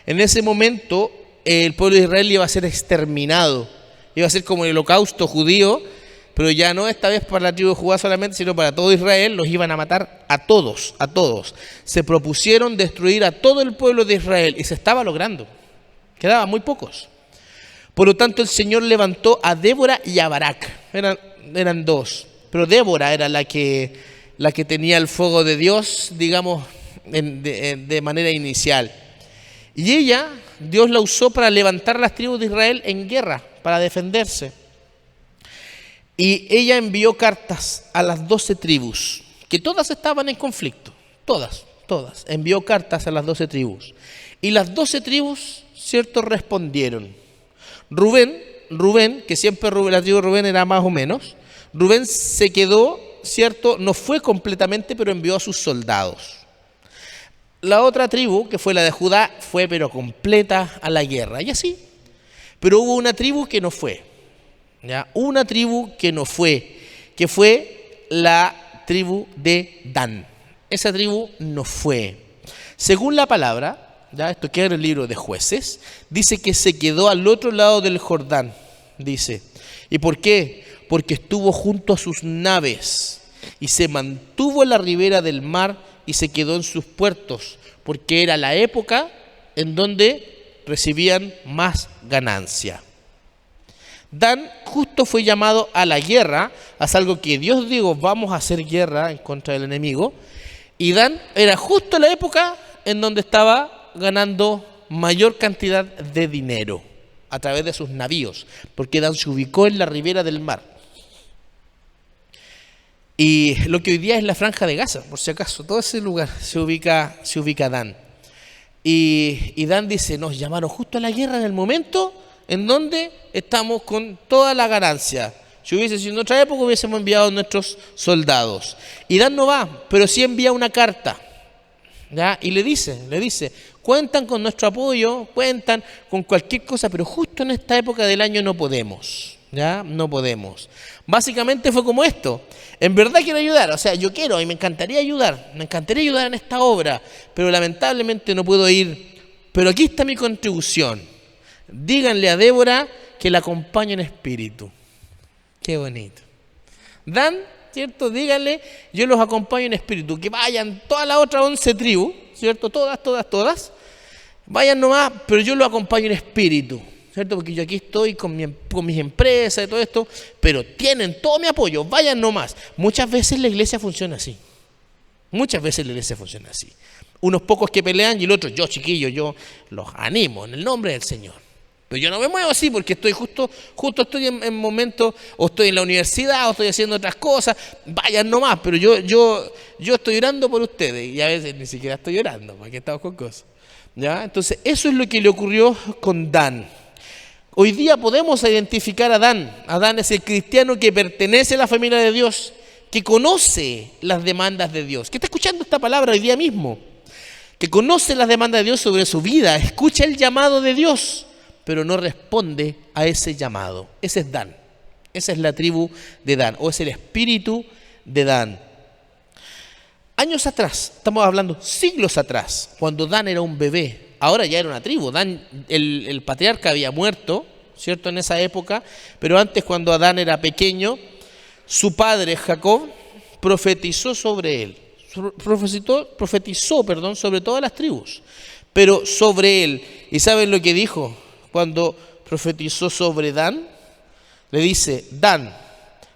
En ese momento el pueblo de Israel iba a ser exterminado. Iba a ser como el holocausto judío, pero ya no esta vez para la tribu de Judá solamente, sino para todo Israel. Los iban a matar a todos. Se propusieron destruir a todo el pueblo de Israel y se estaba logrando. Quedaban muy pocos. Por lo tanto, el Señor levantó a Débora y a Barak. Eran dos, pero Débora era la que tenía el fuego de Dios, digamos, de manera inicial. Y ella, Dios la usó para levantar las tribus de Israel en guerra, para defenderse. Y ella envió cartas a las 12 tribus, que todas estaban en conflicto, todas. Envió cartas a las 12 tribus. Y las 12 tribus, ¿cierto?, respondieron. Rubén, que siempre la tribu de Rubén era más o menos, Rubén se quedó, ¿cierto?, no fue completamente, pero envió a sus soldados. La otra tribu, que fue la de Judá, fue pero completa a la guerra, y así. Pero hubo una tribu que no fue. ¿Ya? Una tribu que no fue, que fue la tribu de Dan. Esa tribu no fue. Según la palabra, ¿ya? Esto queda en el libro de Jueces, dice que se quedó al otro lado del Jordán, dice. ¿Y por qué? Porque estuvo junto a sus naves y se mantuvo en la ribera del mar y se quedó en sus puertos, porque era la época en donde recibían más ganancia. Dan justo fue llamado a la guerra, hace algo que Dios dijo, vamos a hacer guerra en contra del enemigo. Y Dan era justo la época en donde estaba ganando mayor cantidad de dinero a través de sus navíos, porque Dan se ubicó en la ribera del mar. Y lo que hoy día es la Franja de Gaza, por si acaso, todo ese lugar se ubica Dan. Y Dan dice, nos llamaron justo a la guerra en el momento en donde estamos con toda la ganancia. Si hubiese sido en otra época, hubiésemos enviado a nuestros soldados. Y Dan no va, pero sí envía una carta, ¿ya? Y le dice, cuentan con nuestro apoyo, cuentan con cualquier cosa, pero justo en esta época del año no podemos, ¿ya? No podemos. Básicamente fue como esto. En verdad quiero ayudar, o sea, yo quiero y me encantaría ayudar en esta obra, pero lamentablemente no puedo ir. Pero aquí está mi contribución. Díganle a Débora que la acompañe en espíritu. Qué bonito. Dan, ¿cierto? Díganle, yo los acompaño en espíritu. Que vayan todas las otras 11 tribus, ¿cierto? Todas. Vayan nomás, pero yo los acompaño en espíritu, ¿cierto? Porque yo aquí estoy con mis empresas y todo esto, pero tienen todo mi apoyo, vayan nomás. Muchas veces la iglesia funciona así. Unos pocos que pelean y el otro, yo chiquillo, yo los animo en el nombre del Señor. Pero yo no me muevo así porque estoy justo estoy en momentos, o estoy en la universidad, o estoy haciendo otras cosas, vayan nomás, pero yo estoy orando por ustedes, y a veces ni siquiera estoy orando, porque estamos con cosas. ¿Ya? Entonces, eso es lo que le ocurrió con Dan. Hoy día podemos identificar a Dan. Adán es el cristiano que pertenece a la familia de Dios, que conoce las demandas de Dios, que está escuchando esta palabra hoy día mismo, que conoce las demandas de Dios sobre su vida, escucha el llamado de Dios, pero no responde a ese llamado. Ese es Dan. Esa es la tribu de Dan, o es el espíritu de Dan. Años atrás, estamos hablando siglos atrás, cuando Dan era un bebé, ahora ya era una tribu. Dan, el patriarca había muerto, ¿cierto? En esa época, pero antes, cuando Adán era pequeño, su padre Jacob profetizó sobre él. Profetizó sobre todas las tribus, pero sobre él. ¿Y saben lo que dijo cuando profetizó sobre Dan? Le dice: Dan,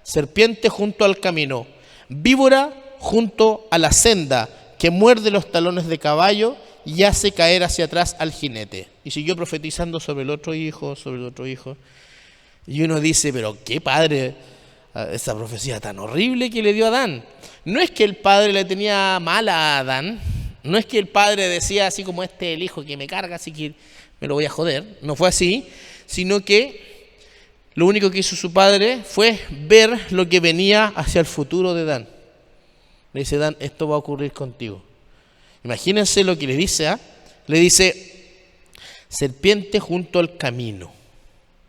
serpiente junto al camino, víbora junto a la senda, que muerde los talones de caballo y hace caer hacia atrás al jinete. Y siguió profetizando sobre el otro hijo, sobre el otro hijo. Y uno dice: pero qué padre, esa profecía tan horrible que le dio a Adán. No es que el padre le tenía mal a Adán, no es que el padre decía así como: este es el hijo que me carga, así que me lo voy a joder. No fue así, sino que lo único que hizo su padre fue ver lo que venía hacia el futuro de Dan. Le dice: Dan, esto va a ocurrir contigo. Imagínense lo que le dice, Le dice: serpiente junto al camino.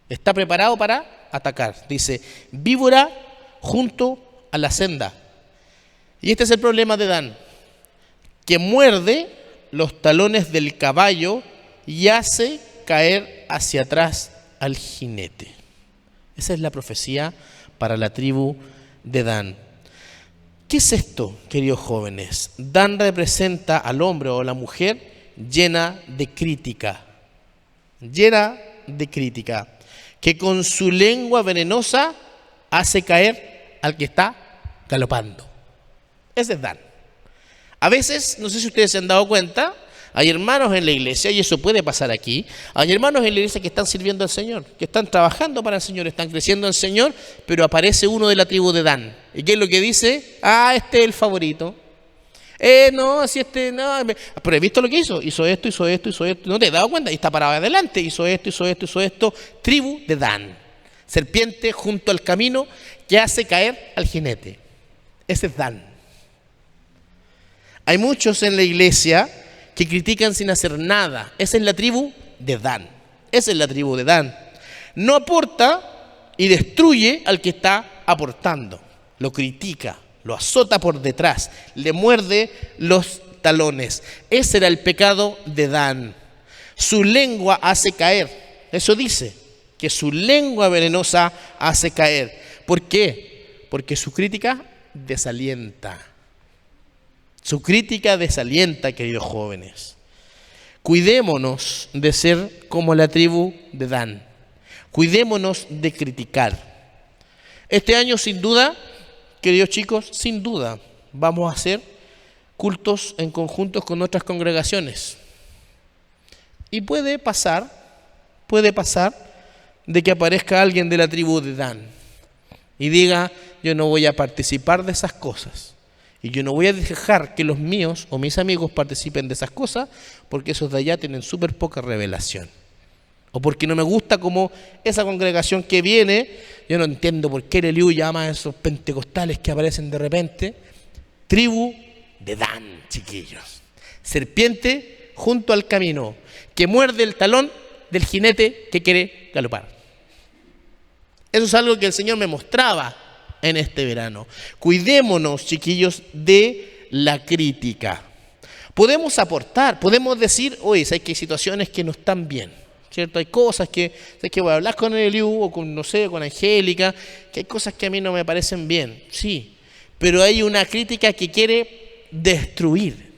Está preparado para atacar. Dice: víbora junto a la senda. Y este es el problema de Dan, que muerde los talones del caballo y hace caer hacia atrás al jinete. Esa es la profecía para la tribu de Dan. ¿Qué es esto, queridos jóvenes? Dan representa al hombre o a la mujer llena de crítica, que con su lengua venenosa hace caer al que está galopando. Ese es Dan. A veces, no sé si ustedes se han dado cuenta, hay hermanos en la iglesia, y eso puede pasar aquí, hay hermanos en la iglesia que están sirviendo al Señor, que están trabajando para el Señor, están creciendo al Señor, pero aparece uno de la tribu de Dan. ¿Y qué es lo que dice? Este es el favorito. No, pero he visto lo que hizo. Hizo esto. ¿No te has dado cuenta? Y está parado adelante. Hizo esto. Tribu de Dan. Serpiente junto al camino que hace caer al jinete. Ese es Dan. Hay muchos en la iglesia que critican sin hacer nada. Esa es la tribu de Dan. No aporta y destruye al que está aportando. Lo critica, lo azota por detrás, le muerde los talones. Ese era el pecado de Dan. Su lengua hace caer. Eso dice, que su lengua venenosa hace caer. ¿Por qué? Porque su crítica desalienta. Queridos jóvenes. Cuidémonos de ser como la tribu de Dan. Cuidémonos de criticar. Este año, sin duda, queridos chicos, sin duda, vamos a hacer cultos en conjuntos con otras congregaciones. Y puede pasar de que aparezca alguien de la tribu de Dan y diga: yo no voy a participar de esas cosas. Y yo no voy a dejar que los míos o mis amigos participen de esas cosas, porque esos de allá tienen súper poca revelación. O porque no me gusta como esa congregación que viene. Yo no entiendo por qué Eliú llama a esos pentecostales que aparecen de repente. Tribu de Dan, chiquillos. Serpiente junto al camino, que muerde el talón del jinete que quiere galopar. Eso es algo que el Señor me mostraba en este verano. Cuidémonos, chiquillos, de la crítica. Podemos aportar, podemos decir: oye, hay que situaciones que no están bien, ¿cierto? Hay cosas que voy a hablar con Eliú o con Angélica, que hay cosas que a mí no me parecen bien, sí, pero hay una crítica que quiere destruir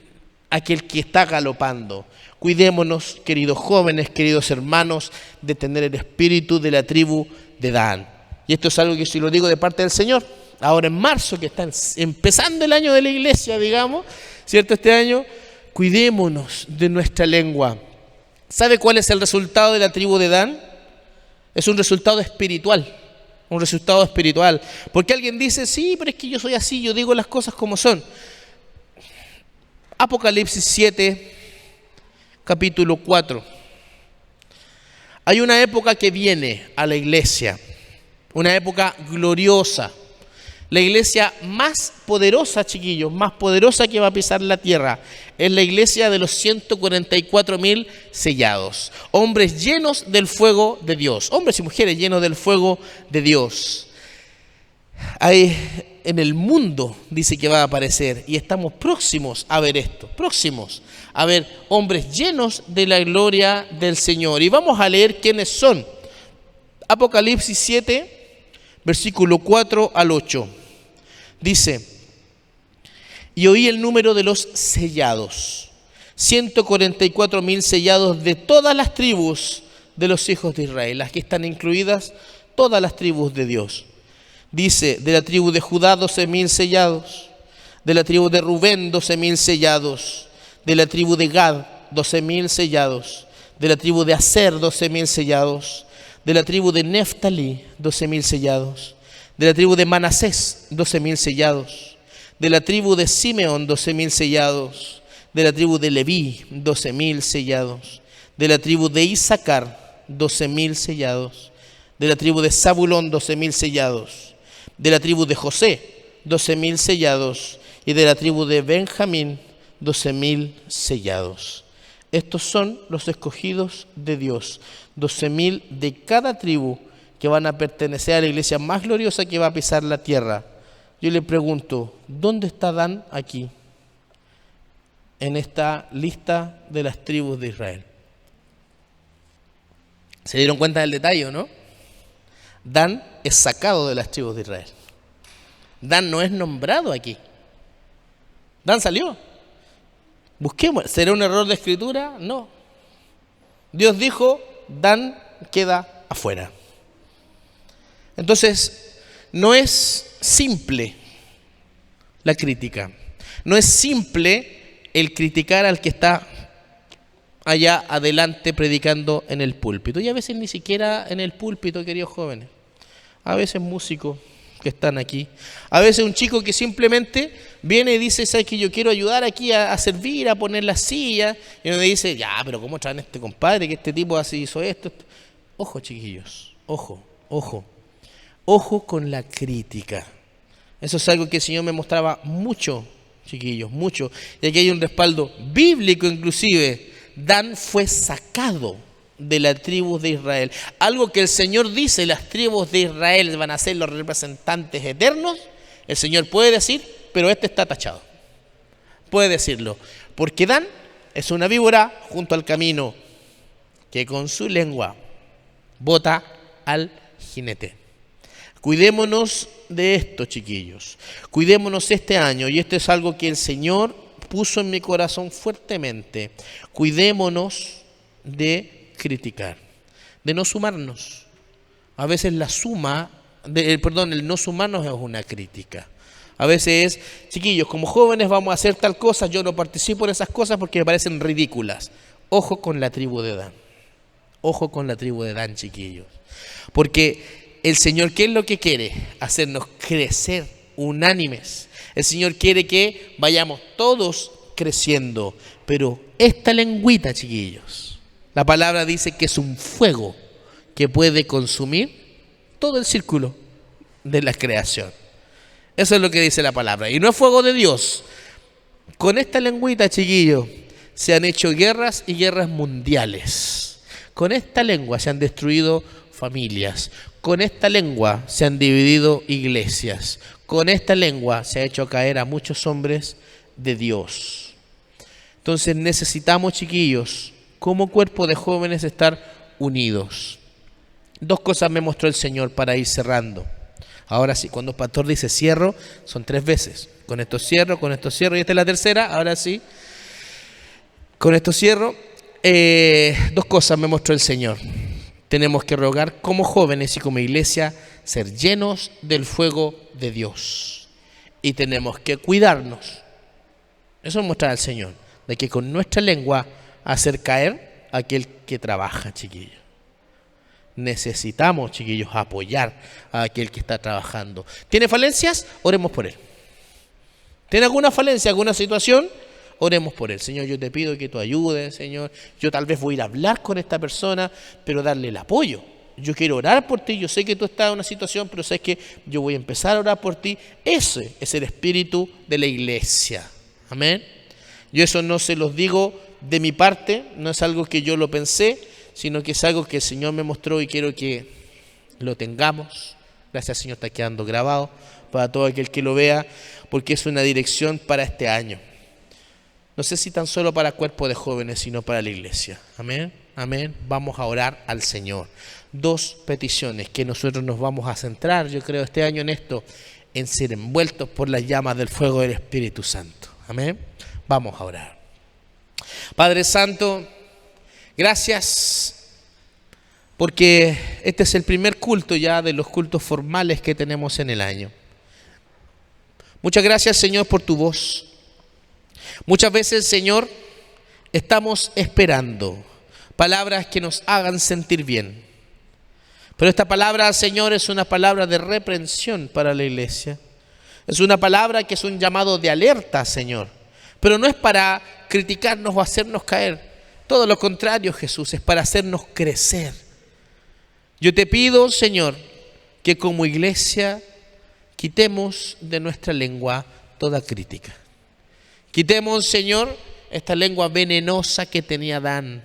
a aquel que está galopando. Cuidémonos, queridos jóvenes, queridos hermanos, de tener el espíritu de la tribu de Dan. Y esto es algo que si lo digo de parte del Señor, ahora en marzo, que está empezando el año de la iglesia, digamos, ¿cierto? Este año, cuidémonos de nuestra lengua. ¿Sabe cuál es el resultado de la tribu de Dan? Es un resultado espiritual. Un resultado espiritual. Porque alguien dice, sí, pero es que yo soy así, yo digo las cosas como son. Apocalipsis 7, capítulo 4. Hay una época que viene a la iglesia, una época gloriosa. La iglesia más poderosa, chiquillos, más poderosa que va a pisar la tierra, es la iglesia de los 144.000 sellados. Hombres llenos del fuego de Dios, hombres y mujeres llenos del fuego de Dios. Hay en el mundo, dice que va a aparecer, y estamos próximos a ver esto, próximos a ver hombres llenos de la gloria del Señor. Y vamos a leer quiénes son. Apocalipsis 7, versículo 4 al 8. Dice, y oí el número de los sellados, 144.000 sellados de todas las tribus de los hijos de Israel. Aquí están incluidas todas las tribus de Dios. Dice, de la tribu de Judá 12.000 sellados, de la tribu de Rubén 12.000 sellados, de la tribu de Gad 12.000 sellados, de la tribu de Aser 12.000 sellados, de la tribu de Neftalí 12.000 sellados, de la tribu de Manasés 12.000 sellados, de la tribu de Simeón 12.000 sellados, de la tribu de Leví 12.000 sellados, de la tribu de Isaacar 12.000 sellados, de la tribu de Zabulón 12.000 sellados, de la tribu de José 12.000 sellados y de la tribu de Benjamín 12.000 sellados. Estos son los escogidos de Dios, 12.000 de cada tribu que van a pertenecer a la iglesia más gloriosa que va a pisar la tierra. Yo le pregunto, ¿dónde está Dan aquí? En esta lista de las tribus de Israel. ¿Se dieron cuenta del detalle, no? Dan es sacado de las tribus de Israel. Dan no es nombrado aquí. Dan salió. Busquemos, ¿será un error de escritura? No. Dios dijo, Dan queda afuera. Entonces, no es simple la crítica. No es simple el criticar al que está allá adelante predicando en el púlpito. Y a veces ni siquiera en el púlpito, queridos jóvenes. A veces músicos que están aquí. A veces un chico que simplemente viene y dice, ¿sabes que yo quiero ayudar aquí a servir, a poner las sillas? Y uno dice, ya, pero ¿cómo traen a este compadre que este tipo así hizo esto? Ojo, chiquillos, ojo, ojo. Ojo con la crítica. Eso es algo que el Señor me mostraba mucho, chiquillos, mucho. Y aquí hay un respaldo bíblico inclusive. Dan fue sacado de la tribu de Israel. Algo que el Señor dice, las tribus de Israel van a ser los representantes eternos. El Señor puede decir, pero este está tachado. Puede decirlo. Porque Dan es una víbora junto al camino que con su lengua bota al jinete. Cuidémonos de esto, chiquillos. Cuidémonos este año, y esto es algo que el Señor puso en mi corazón fuertemente. Cuidémonos de criticar, de no sumarnos. A veces el no sumarnos es una crítica. A veces es, chiquillos, como jóvenes vamos a hacer tal cosa, yo no participo en esas cosas porque me parecen ridículas. Ojo con la tribu de Dan. Ojo con la tribu de Dan, chiquillos. Porque el Señor, ¿qué es lo que quiere? Hacernos crecer unánimes. El Señor quiere que vayamos todos creciendo. Pero esta lengüita, chiquillos, la palabra dice que es un fuego que puede consumir todo el círculo de la creación. Eso es lo que dice la palabra. Y no es fuego de Dios. Con esta lengüita, chiquillos, se han hecho guerras y guerras mundiales. Con esta lengua se han destruido familias. Con esta lengua se han dividido iglesias. Con esta lengua se ha hecho caer a muchos hombres de Dios. Entonces necesitamos, chiquillos, como cuerpo de jóvenes, estar unidos. Dos cosas me mostró el Señor para ir cerrando. Ahora sí, cuando el pastor dice cierro, son 3 veces. Con esto cierro, y esta es la tercera, ahora sí. Con esto cierro. 2 cosas me mostró el Señor. Tenemos que rogar como jóvenes y como iglesia ser llenos del fuego de Dios. Y tenemos que cuidarnos. Eso nos muestra el Señor. De que con nuestra lengua hacer caer a aquel que trabaja, chiquillo. Necesitamos, chiquillos, apoyar a aquel que está trabajando. ¿Tiene falencias? Oremos por él. ¿Tiene alguna falencia, alguna situación? Oremos por él. Señor, yo te pido que tú ayudes, Señor. Yo tal vez voy a ir a hablar con esta persona, pero darle el apoyo. Yo quiero orar por ti. Yo sé que tú estás en una situación, pero sé que yo voy a empezar a orar por ti. Ese es el espíritu de la iglesia. Amén. Yo eso no se los digo de mi parte, no es algo que yo lo pensé, sino que es algo que el Señor me mostró y quiero que lo tengamos. Gracias, Señor, está quedando grabado para todo aquel que lo vea, porque es una dirección para este año. No sé si tan solo para cuerpo de jóvenes, sino para la iglesia. Amén, amén. Vamos a orar al Señor. 2 peticiones que nosotros nos vamos a centrar, yo creo, este año en esto, en ser envueltos por las llamas del fuego del Espíritu Santo. Amén. Vamos a orar. Padre Santo, gracias porque este es el primer culto ya de los cultos formales que tenemos en el año. Muchas gracias, Señor, por tu voz. Muchas veces, Señor, estamos esperando palabras que nos hagan sentir bien. Pero esta palabra, Señor, es una palabra de reprensión para la iglesia. Es una palabra que es un llamado de alerta, Señor. Pero no es para criticarnos o hacernos caer. Todo lo contrario, Jesús, es para hacernos crecer. Yo te pido, Señor, que como iglesia quitemos de nuestra lengua toda crítica. Quitemos, Señor, esta lengua venenosa que tenía Adán.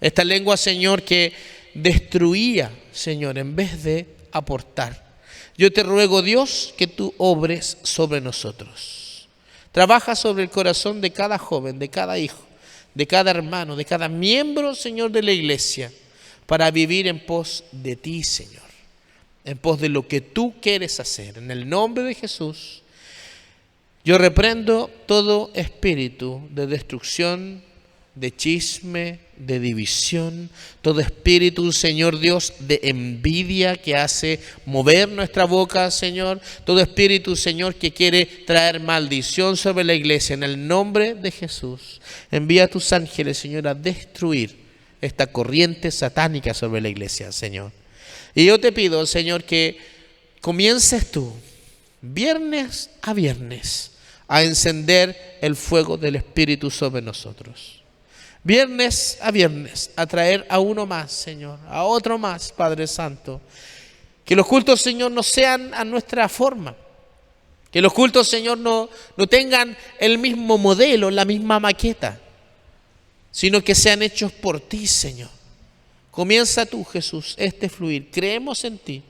Esta lengua, Señor, que destruía, Señor, en vez de aportar. Yo te ruego, Dios, que tú obres sobre nosotros. Trabaja sobre el corazón de cada joven, de cada hijo, de cada hermano, de cada miembro, Señor, de la iglesia, para vivir en pos de ti, Señor. En pos de lo que tú quieres hacer. En el nombre de Jesús, yo reprendo todo espíritu de destrucción, de chisme, de división, todo espíritu, Señor Dios, de envidia que hace mover nuestra boca, Señor, todo espíritu, Señor, que quiere traer maldición sobre la iglesia, en el nombre de Jesús, envía a tus ángeles, Señor, a destruir esta corriente satánica sobre la iglesia, Señor. Y yo te pido, Señor, que comiences tú, viernes a viernes, a encender el fuego del Espíritu sobre nosotros. Viernes a viernes, a traer a uno más, Señor, a otro más, Padre Santo. Que los cultos, Señor, no sean a nuestra forma. Que los cultos, Señor, no tengan el mismo modelo, la misma maqueta, sino que sean hechos por ti, Señor. Comienza tú, Jesús, este fluir. Creemos en ti.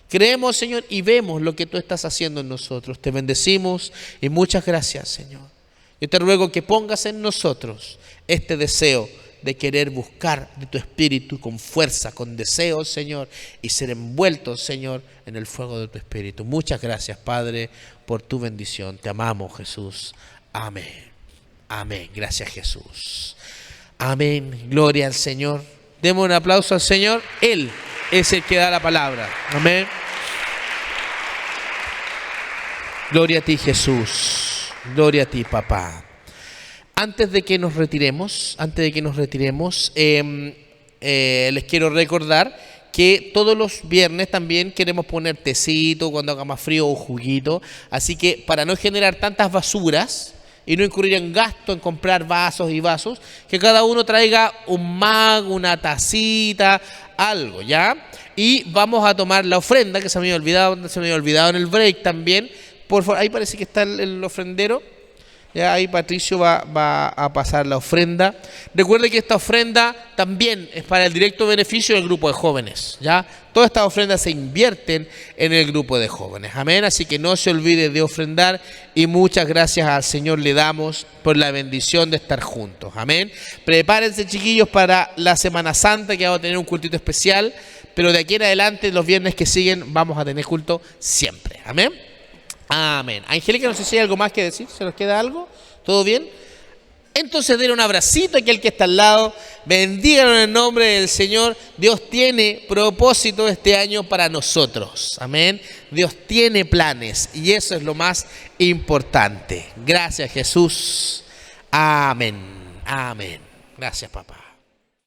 Creemos, Señor, y vemos lo que tú estás haciendo en nosotros. Te bendecimos y muchas gracias, Señor. Yo te ruego que pongas en nosotros este deseo de querer buscar de tu Espíritu con fuerza, con deseo, Señor, y ser envueltos, Señor, en el fuego de tu Espíritu. Muchas gracias, Padre, por tu bendición. Te amamos, Jesús. Amén. Amén. Gracias, Jesús. Amén. Gloria al Señor. Demos un aplauso al Señor. Él es el que da la palabra. Amén. Gloria a ti, Jesús. Gloria a ti, papá. Antes de que nos retiremos, les quiero recordar que todos los viernes también queremos poner tecito cuando haga más frío o juguito. Así que para no generar tantas basuras y no incurrir en gasto en comprar vasos y vasos, que cada uno traiga un mug, una tacita, algo, ¿ya? Y vamos a tomar la ofrenda, que se me había olvidado en el break también. Por favor, ahí parece que está el ofrendero. Ya ahí Patricio va a pasar la ofrenda. Recuerde que esta ofrenda también es para el directo beneficio del grupo de jóvenes. ¿Ya? Todas estas ofrendas se invierten en el grupo de jóvenes. Amén. Así que no se olvide de ofrendar. Y muchas gracias al Señor le damos por la bendición de estar juntos. Amén. Prepárense, chiquillos, para la Semana Santa, que vamos a tener un cultito especial. Pero de aquí en adelante, los viernes que siguen, vamos a tener culto siempre. Amén. Amén. Angélica, no sé si hay algo más que decir. ¿Se nos queda algo? ¿Todo bien? Entonces denle un abracito a aquel que está al lado. Bendíganlo en el nombre del Señor. Dios tiene propósito este año para nosotros. Amén. Dios tiene planes y eso es lo más importante. Gracias, Jesús. Amén. Amén. Gracias, papá.